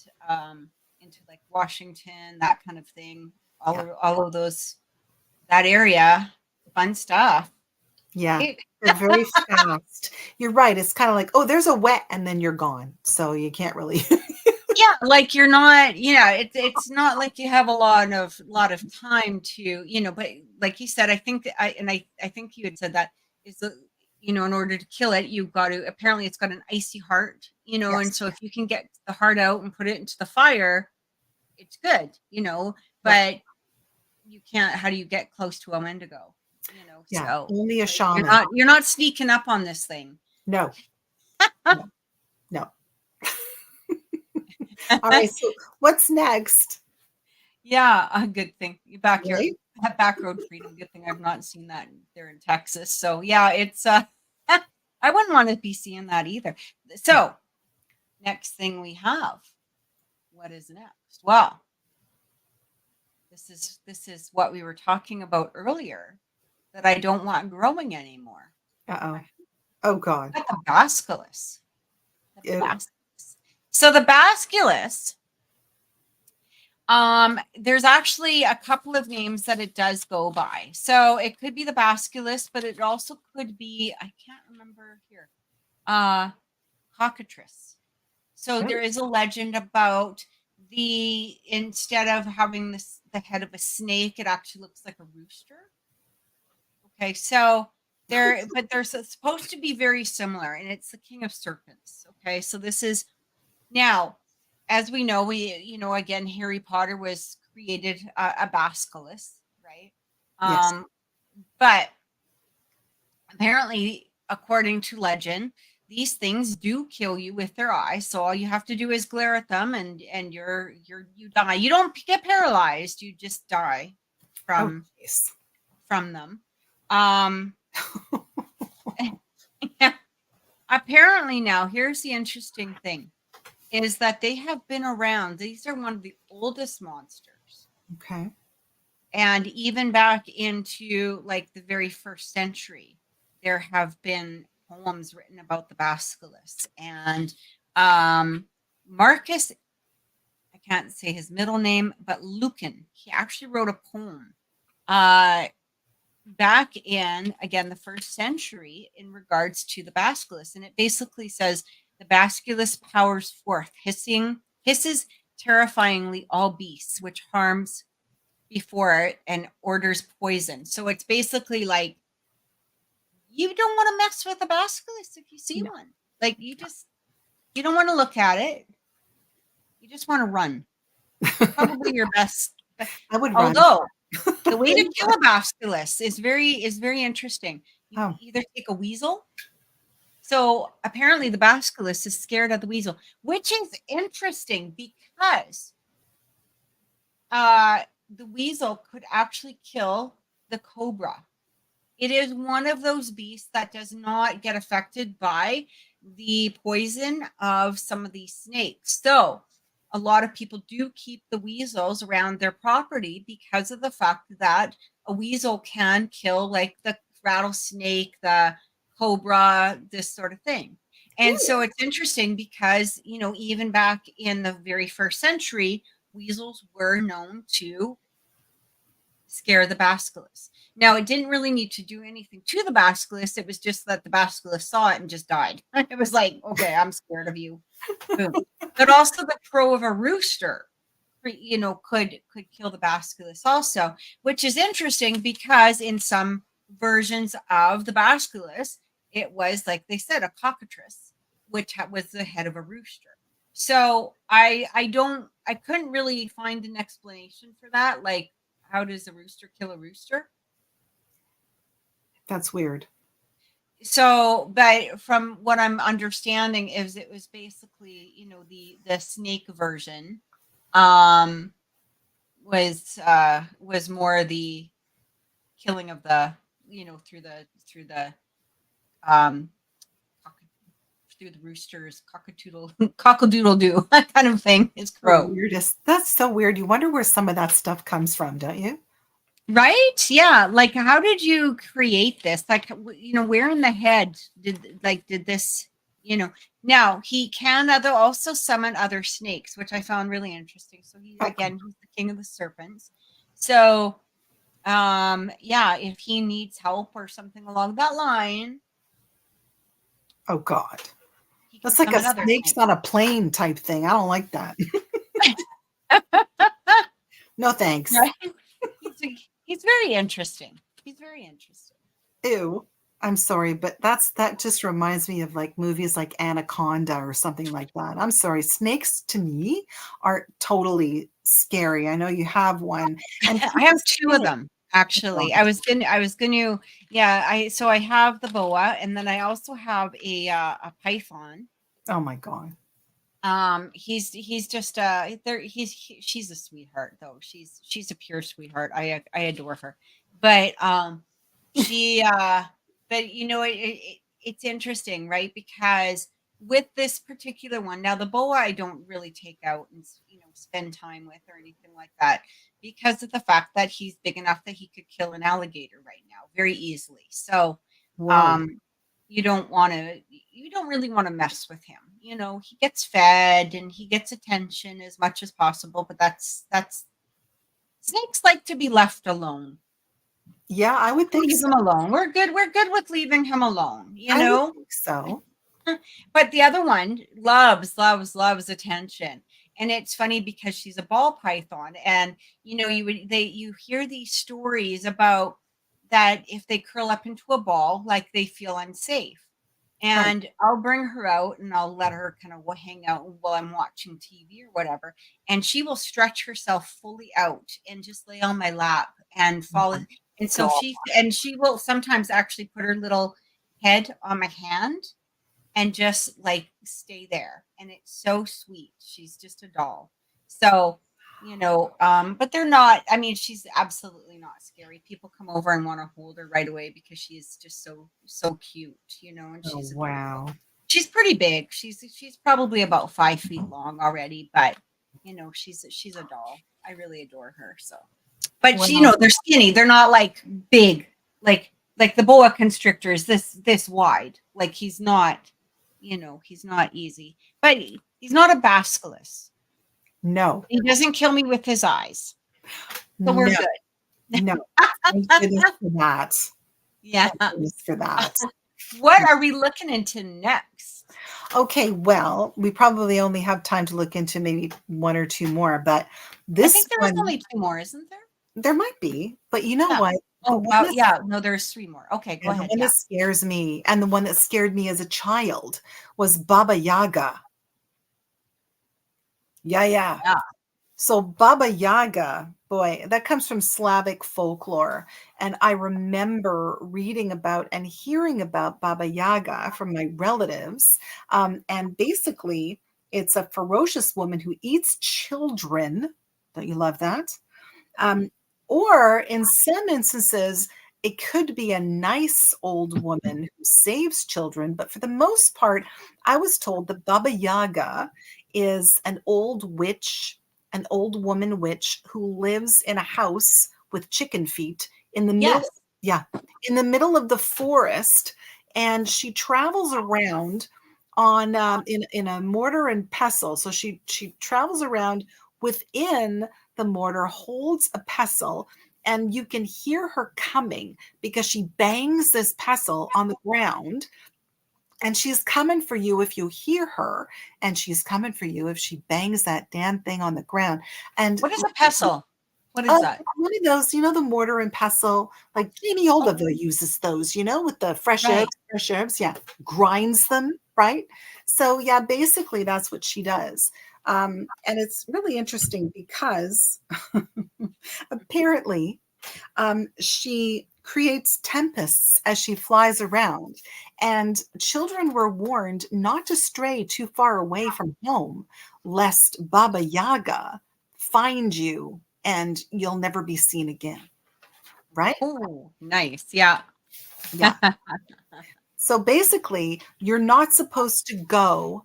into like Washington, that kind of thing. Yeah. All of those that area, fun stuff. Yeah. Right? They're very fast. You're right. It's kind of like, oh, there's a wet, and then you're gone. So you can't really. Yeah, like you're not, it's not like you have a lot of time to, but like you said, I think that I think you had said that is the, in order to kill it, you've got to, apparently it's got an icy heart, and Yes. so if you can get the heart out and put it into the fire, it's good, Right. but you can't, how do you get close to a Wendigo? Yeah. So Only a like, you're shaman. not sneaking up on this thing. No. No. No. All right. So what's next? Yeah, a good thing. You back your Right? that back road freedom. Good thing I've not seen that there in Texas. So yeah, it's I wouldn't want to be seeing that either. So next thing we have. What is next? Well, this is what we were talking about earlier that I don't want growing anymore. Uh-oh. Oh God. But the basculus. The Ew. basculus. So the basculus, there's actually a couple of names that it does go by. So it could be the basculus, but it also could be, I can't remember here, cockatrice. So Oh, there is a legend about instead of having the head of a snake, it actually looks like a rooster. Okay, so but they're supposed to be very similar, and it's the king of serpents. Okay, so this is now, as we know, again, Harry Potter was created a basilisk, right? yes. But apparently, according to legend, these things do kill you with their eyes. So all you have to do is glare at them, and you die. You don't get paralyzed; you just die Oh, from jeez. them. Um, apparently, now here's the interesting thing: is that they have been around. These are one of the oldest monsters. Okay. And even back into like the very first century, there have been poems written about the basilisk. And Marcus, I can't say his middle name, but Lucan, he actually wrote a poem back in, again, the first century in regards to the basilisk. And it basically says the basilisk powers forth, hisses terrifyingly all beasts, which harms before it and orders poison. So it's basically like you don't want to mess with a basilisk if you see No. one. Like you don't want to look at it. You just want to run. Probably your best. I would run. Although the way to Please kill run. a basilisk is very interesting. You Oh, either take a weasel. So apparently the basilisk is scared of the weasel, which is interesting because the weasel could actually kill the cobra. It is one of those beasts that does not get affected by the poison of some of these snakes. So, a lot of people do keep the weasels around their property because of the fact that a weasel can kill, like the rattlesnake, the cobra, this sort of thing. And so it's interesting because, even back in the very first century, weasels were known to scare the basilisk. Now, it didn't really need to do anything to the basilisk. It was just that the basilisk saw it and just died. It was like, okay, I'm scared of you. Boom. But also the crow of a rooster, could kill the basilisk also, which is interesting because in some versions of the basilisk, it was, like they said, a cockatrice, which was the head of a rooster. So I couldn't really find an explanation for that. Like, how does a rooster kill a rooster? that's weird. So, but from what I'm understanding is it was basically, the snake version um was more the killing of the, through the um through the roosters, cockadoodle doo kind of thing is The crow. weirdest. That's so weird. You wonder where some of that stuff comes from, don't you? Right? Yeah. Like, how did you create this? Like, where in the head did this, now he can also summon other snakes, which I found really interesting. So Okay. he's the king of the serpents. So, yeah, if he needs help or something along that line, Oh God. he can That's like a summon other snakes snakes. on a plane type thing. I don't like that. No thanks. Right? He's very interesting. He's very interesting. Ew. I'm sorry, but that just reminds me of like movies like Anaconda or something like that. I'm sorry. Snakes to me are totally scary. I know you have one. And I keep have us two of safe. them actually. I was gonna yeah, so I have the boa, and then I also have a python. Oh my God. He's just she's a sweetheart though. She's a pure sweetheart. I adore her. But she but it's interesting, right? Because with this particular one, now the boa I don't really take out and spend time with or anything like that, because of the fact that he's big enough that he could kill an alligator right now very easily. So Whoa. um you don't want to, you don't really want to mess with him. You know, he gets fed and he gets attention as much as possible, but that's snakes like to be left alone. Yeah, I would think Leave so. him alone. We're good with leaving him alone, you I would know? think so. But the other one loves attention. And it's funny because she's a ball python. And you hear these stories about that if they curl up into a ball, like they feel unsafe. Right. And I'll bring her out and I'll let her kind of hang out while I'm watching TV or whatever. And she will stretch herself fully out and just lay on my lap and Oh fall. my And so God. she will sometimes actually put her little head on my hand and just like stay there. And it's so sweet. She's just a doll. So, but they're not, I mean, she's absolutely not scary. People come over and want to hold her right away because she is just so cute, and Oh, she's adorable. wow. She's pretty big. She's probably about 5 feet long already, but she's a doll. I really adore her. So, but Well, they're skinny. They're not like big, like the boa constrictor is this wide. Like he's not easy, but he's not a basilisk. no, He doesn't kill me with his eyes, so we're no, good. no. Thank goodness for that. Yeah. Thank goodness for that. What are we looking into next? Okay, well, we probably only have time to look into maybe one or two more, but I this think there is one, only two more, isn't there? there might be, but you know Yeah. what? The Oh, one wow. that Yeah. No, there's three more. Okay, go Yeah, the ahead. one Yeah. that scares me, and the one that scared me as a child was Baba Yaga. Yeah, yeah. Yeah. So Baba Yaga, boy, that comes from Slavic folklore. And I remember reading about and hearing about Baba Yaga from my relatives. And basically, it's a ferocious woman who eats children. Don't you love that? Um, or in some instances, it could be a nice old woman who saves children, but for the most part, I was told that Baba Yaga is an old witch, an old woman witch who lives in a house with chicken feet in the middle, Yes. yeah, in the middle of the forest, and she travels around on in a mortar and pestle. So she travels around within the mortar, holds a pestle, and you can hear her coming because she bangs this pestle on the ground, and she's coming for you if you hear her, and she's coming for you if she bangs that damn thing on the ground. And What is a pestle? What is that? one of those, the mortar and pestle, like Jamie Oh, Oldaville uses those, with the right. fresh herbs, yeah, grinds them, right? So yeah, basically that's what she does. And it's really interesting because apparently she creates tempests as she flies around. And children were warned not to stray too far away from home, lest Baba Yaga find you and you'll never be seen again. Right? Oh, nice. Yeah. Yeah. So basically, you're not supposed to go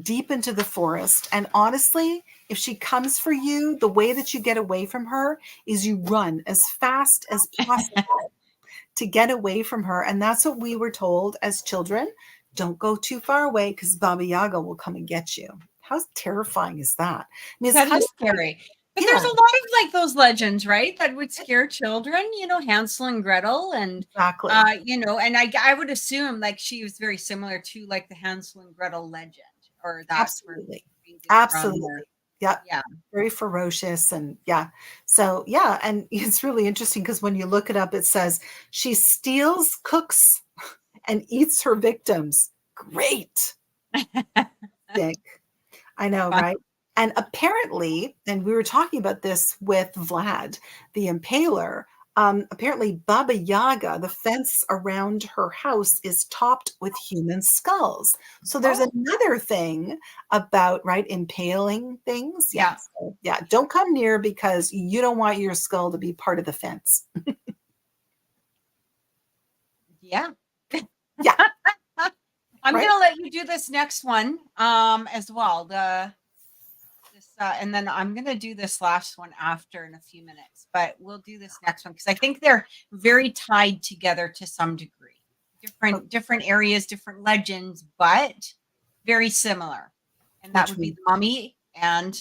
deep into the forest. And honestly, if she comes for you, the way that you get away from her is you run as fast as possible to get away from her. And that's what we were told as children. Don't go too far away because Baba Yaga will come and get you. How terrifying is that? I mean, it's That kind is of, scary. But there's yeah, a lot of like those legends, right? That would scare children, Hansel and Gretel and exactly. and I would assume like she was very similar to like the Hansel and Gretel legend, or that's where Absolutely. it is from or Absolutely. Yeah. yeah. Very ferocious. And yeah. So, yeah. And it's really interesting because when you look it up, it says she steals, cooks, and eats her victims. Great. Sick. I know, Fun. right? And apparently, and we were talking about this with Vlad, the impaler. Apparently, Baba Yaga, the fence around her house is topped with human skulls. So there's Oh, another thing about, right, impaling things. Yeah. yeah. So, yeah. Don't come near because you don't want your skull to be part of the fence. Yeah. Yeah. I'm Right. gonna let you do this next one as well. And then I'm gonna do this last one after in a few minutes, but we'll do this next one because I think they're very tied together to some degree. different areas, different legends, but very similar. And that would be the Mummy. And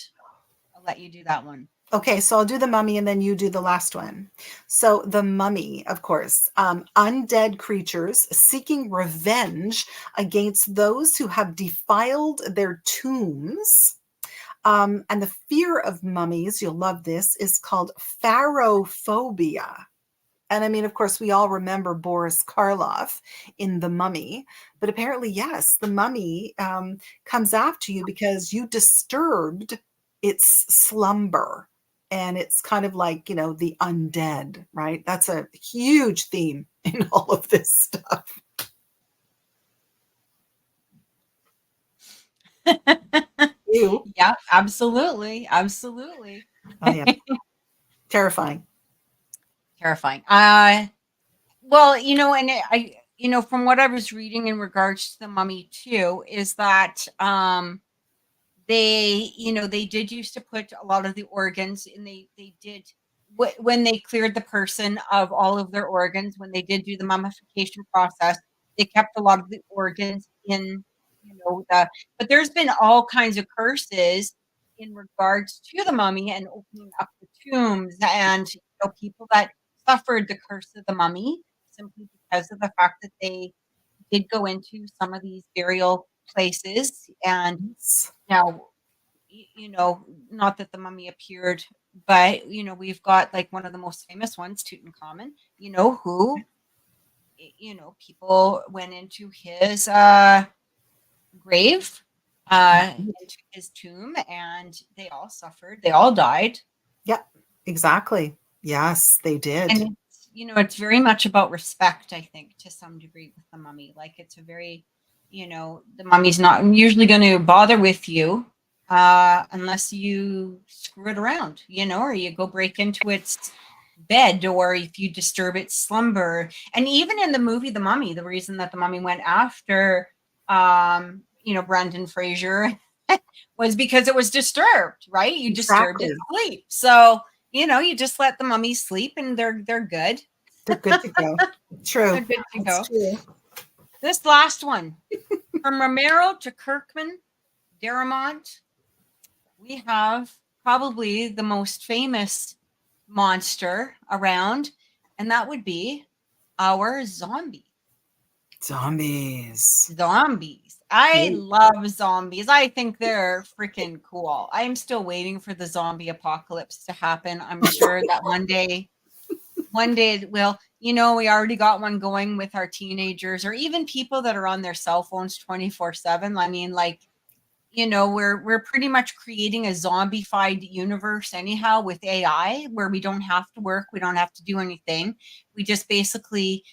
I'll let you do that one. Okay, so I'll do the Mummy and then you do the last one. So the Mummy, of course, undead creatures seeking revenge against those who have defiled their tombs. And the fear of mummies, you'll love this, is called pharaohphobia. And I mean, of course, we all remember Boris Karloff in The Mummy, but apparently, yes, the mummy comes after you because you disturbed its slumber. And it's kind of like, the undead, right? That's a huge theme in all of this stuff. You. Yeah, absolutely. Absolutely. Oh, yeah. Terrifying. Terrifying. Well, and from what I was reading in regards to the Mummy too, is that they did used to put a lot of the organs, and they did when they cleared the person of all of their organs, when they did do the mummification process, they kept a lot of the organs in, but there's been all kinds of curses in regards to the mummy and opening up the tombs, and people that suffered the curse of the mummy simply because of the fact that they did go into some of these burial places. And now, not that the mummy appeared, but we've got like one of the most famous ones, Tutankhamun, who people went into his grave, into his tomb, and they all suffered, they all died. Yeah, exactly. Yes, they did. And it's very much about respect, I think, to some degree with the mummy. Like, it's a very, the mummy's not usually going to bother with you unless you screw it around, or you go break into its bed, or if you disturb its slumber. And even in the movie The Mummy, the reason that the mummy went after Brendan Fraser was because it was disturbed, right? You disturbed its sleep. So you just let the mummy sleep and they're good. They're good to go. True. They're good to go. True. This last one, from Romero to Kirkman, Darabont, we have probably the most famous monster around, and that would be our zombie. Zombies. I love zombies. I think they're freaking cool. I'm still waiting for the zombie apocalypse to happen. I'm sure that one day it will. We already got one going with our teenagers, or even people that are on their cell phones 24/7. I mean, we're pretty much creating a zombified universe anyhow with AI, where we don't have to work, we don't have to do anything. We just basically,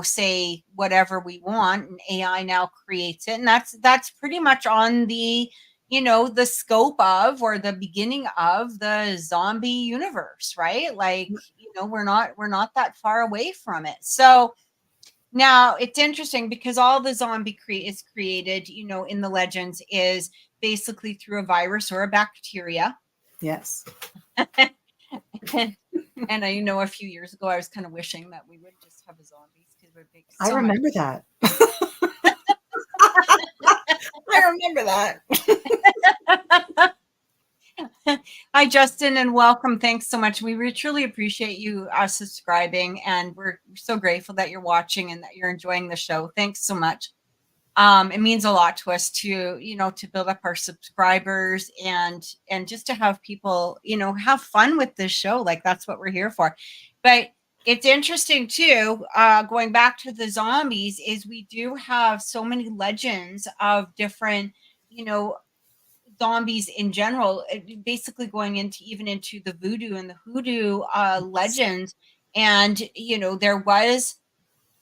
say whatever we want, and AI now creates it. And that's pretty much on the, the scope of, or the beginning of the zombie universe, right? Like, we're not that far away from it. So now it's interesting because all the zombie is created, in the legends, is basically through a virus or a bacteria. Yes. And a few years ago, I was kind of wishing that we would just have a zombies, because we're big. I remember that. I remember that. Hi, Justin, and welcome. Thanks so much. We truly appreciate you subscribing, and we're so grateful that you're watching and that you're enjoying the show. Thanks so much. It means a lot to us to build up our subscribers, and just to have people, have fun with this show. Like, that's what we're here for. But it's interesting too, going back to the zombies, is we do have so many legends of different, zombies in general, basically going into the voodoo and the hoodoo legends. And there was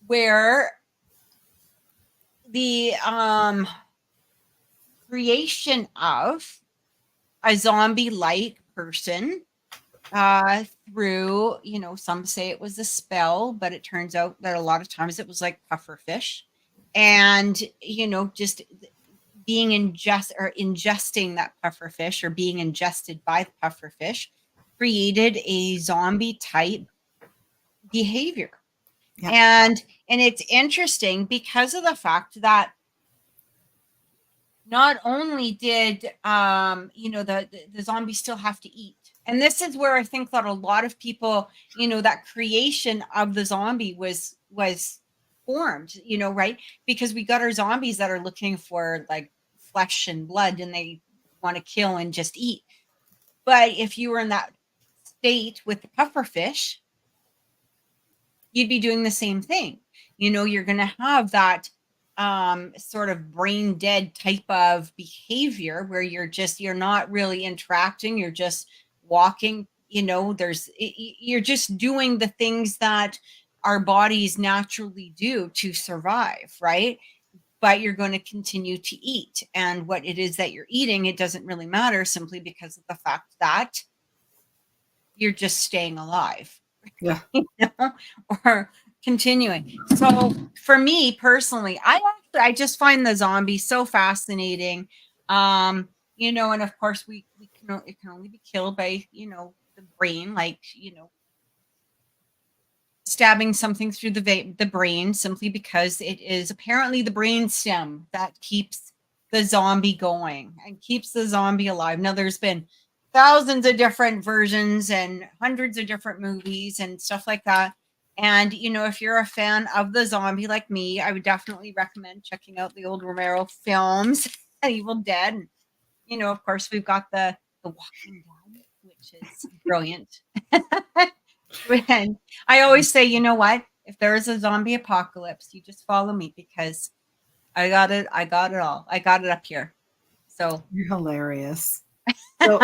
where the creation of a zombie-like person through, some say it was a spell, but it turns out that a lot of times it was like pufferfish, and just being ingesting that pufferfish, or being ingested by the pufferfish, created a zombie type behavior. Yeah. And And it's interesting because of the fact that not only did the zombies still have to eat. And this is where I think that a lot of people, that creation of the zombie was formed, right? Because we got our zombies that are looking for like flesh and blood, and they want to kill and just eat. But if you were in that state with the pufferfish, you'd be doing the same thing. You're going to have that sort of brain dead type of behavior where you're not really interacting. You're just walking, you're just doing the things that our bodies naturally do to survive, right? But you're going to continue to eat. And what it is that you're eating, it doesn't really matter, simply because of the fact that you're just staying alive. Yeah. Or continuing. So for me personally, I just find the zombies so fascinating. And of course it can only be killed by, the brain, like, stabbing something through the brain, simply because it is apparently the brain stem that keeps the zombie going and keeps the zombie alive. Now, there's been thousands of different versions and hundreds of different movies and stuff like that. And, if you're a fan of the zombie like me, I would definitely recommend checking out the old Romero films, Evil Dead. And, of course, we've got the Walking Dead, which is brilliant. And I always say, you know what? If there is a zombie apocalypse, you just follow me, because I got it. I got it all. I got it up here. So You're hilarious. So,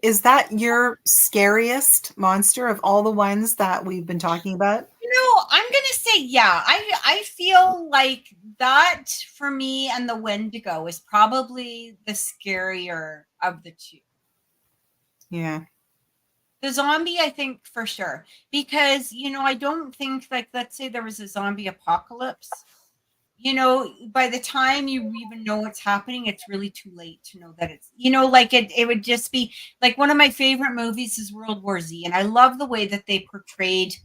is that your scariest monster of all the ones that we've been talking about? I'm gonna say, yeah. I feel like that for me, and the Wendigo is probably the scarier of the two. Yeah. The zombie, I think, for sure, because I don't think, like, let's say there was a zombie apocalypse. By the time you even know what's happening, it's really too late to know that it's, like, it would just be like, one of my favorite movies is World War Z, and I love the way that they portrayed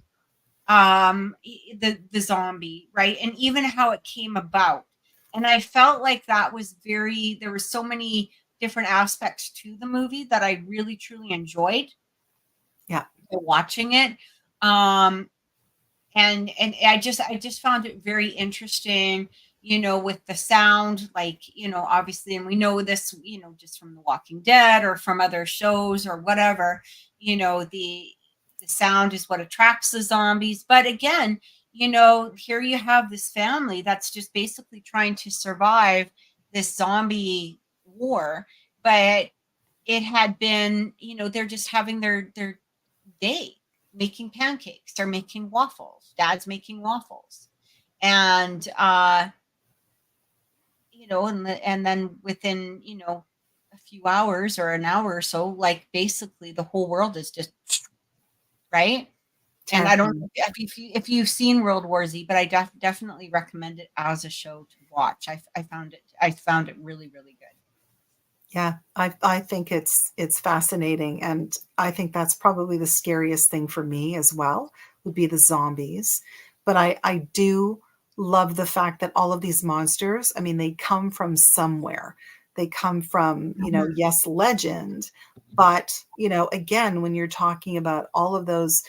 the zombie, right? And even how it came about. And I felt like that was there were so many different aspects to the movie that I really truly enjoyed. Yeah. Watching it. And I just found it very interesting, with the sound, like, obviously, and we know this, just from The Walking Dead or from other shows or whatever, the sound is what attracts the zombies. But again, here you have this family that's just basically trying to survive this zombie war. But it had been, they're just having their day, making pancakes, they're making waffles, dad's making waffles. And and then within, a few hours or an hour or so, like, basically the whole world is just right. And I don't know if you've seen World War Z, but I definitely recommend it as a show to watch. I found it really, really good. Yeah, I think it's fascinating, and I think that's probably the scariest thing for me as well, would be the zombies. But I do love the fact that all of these monsters, I mean, they come from somewhere. They come from, yes, legend, but again, when you're talking about all of those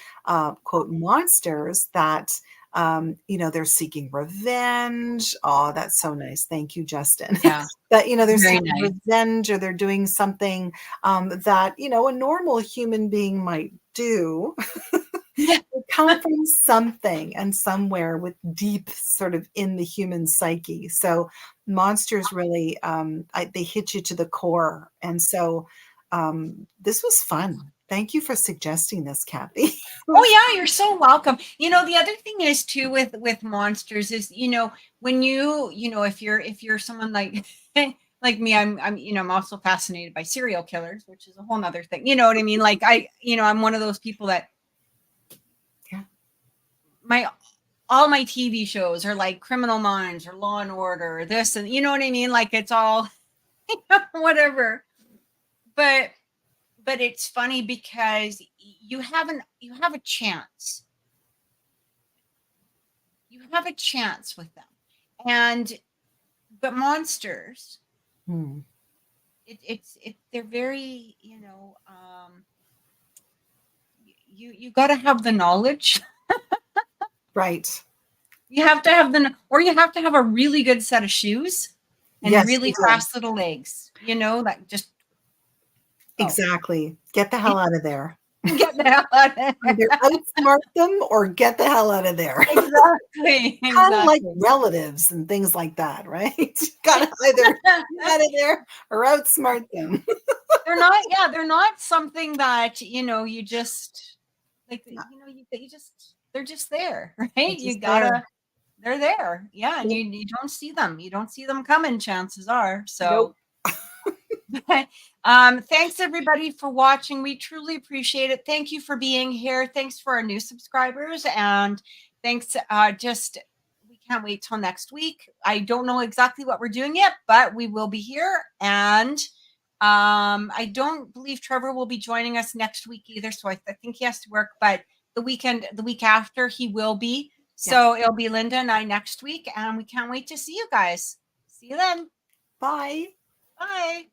quote monsters that they're seeking revenge. Oh, that's so nice. Thank you, Justin. Yeah. That they're Very seeking nice. revenge, or they're doing something that a normal human being might do. Yeah. They come from something and somewhere with deep sort of in the human psyche. So monsters really they hit you to the core. And so this was fun. Thank you for suggesting this, Kathy. Oh yeah, you're so welcome. The other thing is too with monsters is, when if you're someone like like me, I'm also fascinated by serial killers, which is a whole nother thing. You know what I mean? Like, I'm one of those people that all my TV shows are like Criminal Minds or Law and Order or this, and you know what I mean? Like, it's all whatever. But it's funny because you have a chance you have a chance with them. But monsters, Hmm. they're very, you got to have the knowledge. Right. You have to have or you have to have a really good set of shoes and Yes, you really do. fast little legs, like just go. Exactly. Get the hell out of there. Get the hell out of Either there. outsmart them or get the hell out of there. Exactly. Kind of like Exactly. relatives and things like that, right? Gotta either get out of there or outsmart them. They're not something that, you just like, Yeah, they're just there, they're right? just there. They're there. Yeah. And Yep. you don't see them. You don't see them coming, chances are. Nope. So, thanks everybody for watching. We truly appreciate it. Thank you for being here. Thanks for our new subscribers, and thanks. We can't wait till next week. I don't know exactly what we're doing yet, but we will be here. And I don't believe Trevor will be joining us next week either. So I think he has to work, but the week after he will be. So Yes. it'll be Lynda and I next week, and we can't wait to see you guys. See you then. Bye. Bye.